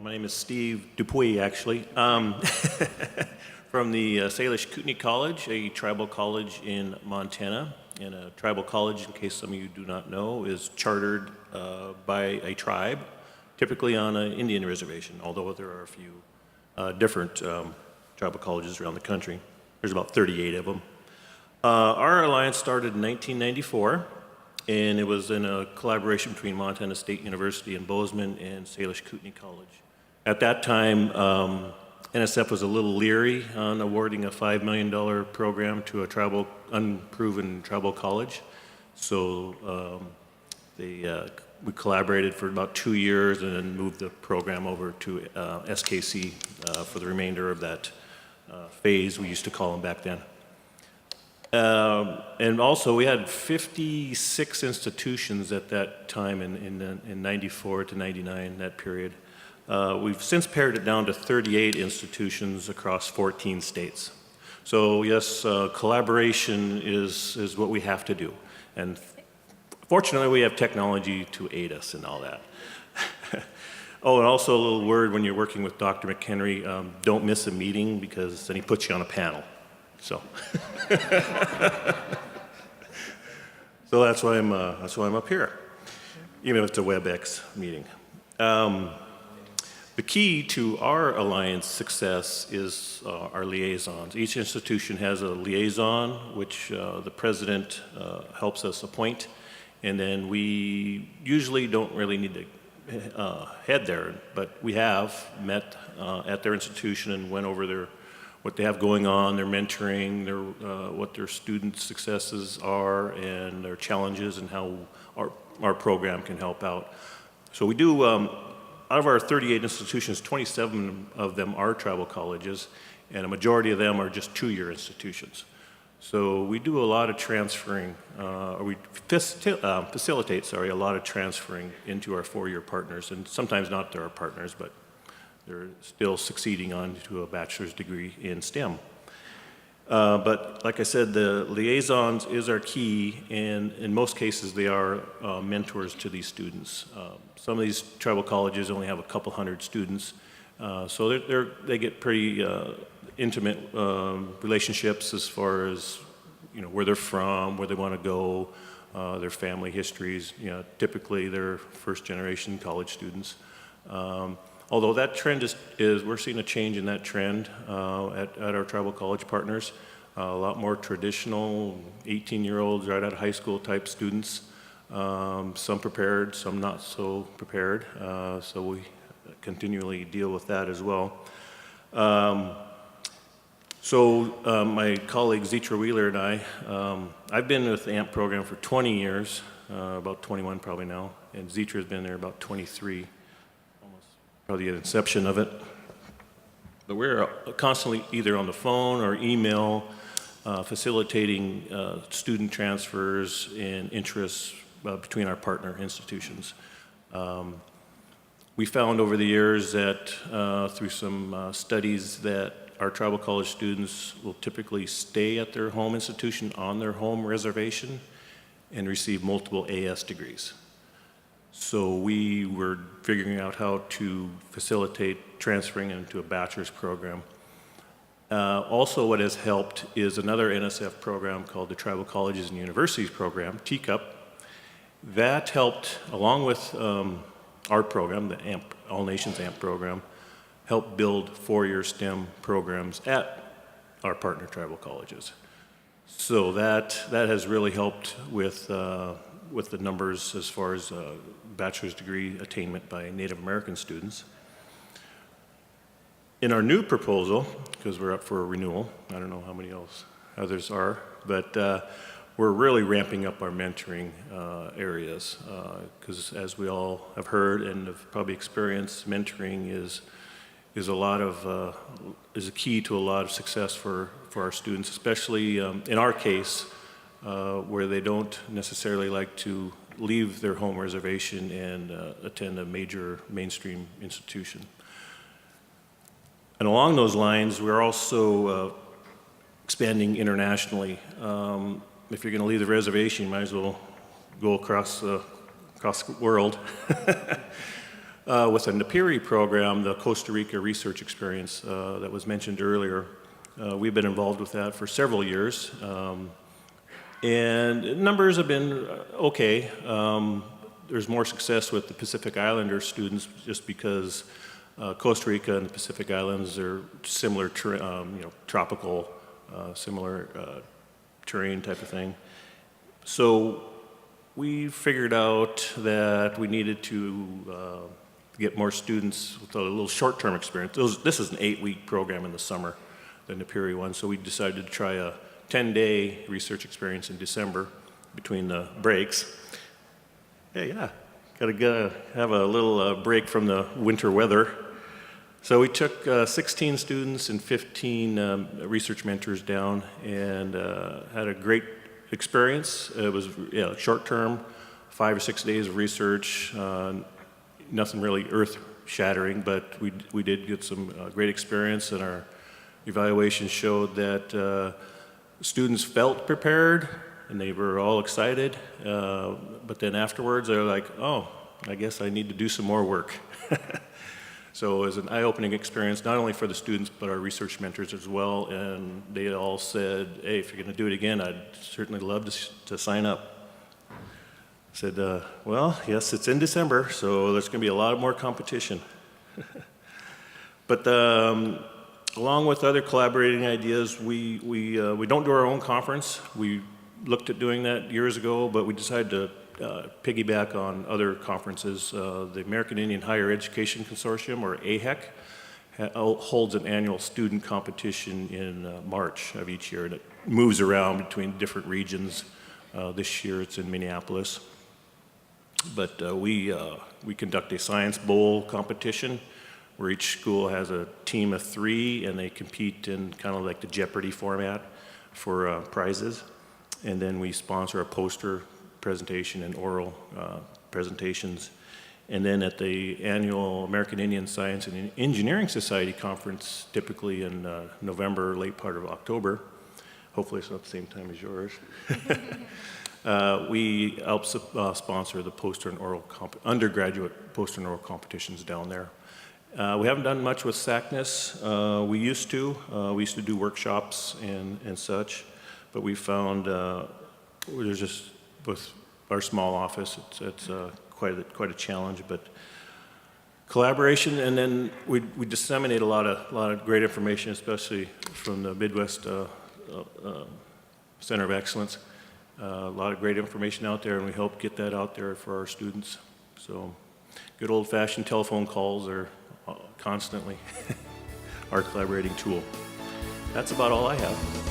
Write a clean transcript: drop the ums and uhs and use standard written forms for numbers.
My name is Steve Dupuis, actually, from the Salish Kootenai College, a tribal college in Montana. And a tribal college, in case some of you do not know, is chartered by a tribe, typically on an Indian reservation, although there are a few different tribal colleges around the country. There's about 38 of them. Our alliance started in 1994. And it was in a collaboration between Montana State University in Bozeman and Salish Kootenai College. At that time, NSF was a little leery on awarding a $5 million program to a unproven tribal college. So we collaborated for about 2 years and then moved the program over to SKC for the remainder of that phase, we used to call them back then. And also, we had 56 institutions at that time in 94 to 99, that period. We've since pared it down to 38 institutions across 14 states. So yes, collaboration is what we have to do. And fortunately, we have technology to aid us in all that. Oh, and also a little word when you're working with Dr. McHenry, don't miss a meeting because then he puts you on a panel. So, so that's why I'm up here, even if it's a WebEx meeting. The key to our alliance success is our liaisons. Each institution has a liaison, which the president helps us appoint, and then we usually don't really need to head there, but we have met at their institution and went over what they have going on, their mentoring, what their student successes are, and their challenges, and how our program can help out. So we do, out of our 38 institutions, 27 of them are tribal colleges, and a majority of them are just two-year institutions. So we do a lot of transferring, or we facilitate, a lot of transferring into our four-year partners, and sometimes not to our partners, but they're still succeeding on to a bachelor's degree in STEM. But like I said, the liaisons is our key, and in most cases they are mentors to these students. Some of these tribal colleges only have a couple hundred students, so they get pretty intimate relationships as far as where they're from, where they want to go, their family histories. Typically they're first-generation college students. Although that trend we're seeing a change in that trend at our tribal college partners. A lot more traditional 18-year-olds right out of high school type students. Some prepared, some not so prepared. So we continually deal with that as well. My colleague Zetra Wheeler and I've been with the AMP program for 20 years, about 21 probably now, and Zetra's been there about 23. Probably the inception of it. But we're constantly either on the phone or email facilitating student transfers and interests between our partner institutions. We found over the years that through some studies that our tribal college students will typically stay at their home institution on their home reservation and receive multiple AS degrees. So we were figuring out how to facilitate transferring into a bachelor's program. Also what has helped is another NSF program called the Tribal Colleges and Universities Program, TCUP. That helped, along with our program, the AMP, All Nations AMP program, help build four-year STEM programs at our partner tribal colleges. So that has really helped with the numbers as far as bachelor's degree attainment by Native American students. In our new proposal, because we're up for a renewal, I don't know how many others are, but we're really ramping up our mentoring areas, because as we all have heard and have probably experienced, mentoring is a key to a lot of success for our students, especially in our case, where they don't necessarily like to leave their home reservation and attend a major mainstream institution. And along those lines, we're also expanding internationally. If you're going to leave the reservation, you might as well go across the world. With the NAPIRI program, the Costa Rica research experience that was mentioned earlier, we've been involved with that for several years. And numbers have been okay. There's more success with the Pacific Islander students just because Costa Rica and the Pacific Islands are similar, tropical, similar terrain type of thing. So we figured out that we needed to get more students with a little short-term experience. This is an 8-week program in the summer, the NAPIRI one, so we decided to try a 10-day research experience in December between the breaks. Yeah, gotta have a little break from the winter weather. So we took 16 students and 15 research mentors down and had a great experience. It was short-term, 5 or 6 days of research, nothing really earth-shattering, but we did get some great experience, and our evaluation showed that students felt prepared and they were all excited, but then afterwards they were like, oh, I guess I need to do some more work. So it was an eye-opening experience, not only for the students, but our research mentors as well, and they all said, hey, if you're going to do it again, I'd certainly love to sign up. I said, well, yes, it's in December, so there's going to be a lot more competition. But along with other collaborating ideas, we don't do our own conference. We looked at doing that years ago, but we decided to piggyback on other conferences. The American Indian Higher Education Consortium, or AHEC, holds an annual student competition in March of each year, and it moves around between different regions. This year it's in Minneapolis. But we conduct a Science Bowl competition where each school has a team of 3, and they compete in kind of like the Jeopardy format for prizes. And then we sponsor a poster presentation and oral presentations. And then at the annual American Indian Science and Engineering Society conference, typically in November, late part of October, hopefully it's not the same time as yours, we help sponsor the poster and oral undergraduate poster and oral competitions down there. We haven't done much with SACNAS. We used to do workshops and such, but we found there's just, with our small office, it's quite a challenge. But collaboration, and then we disseminate a lot of great information, especially from the Midwest Center of Excellence. A lot of great information out there, and we help get that out there for our students. So good old-fashioned telephone calls are constantly our collaborating tool. That's about all I have.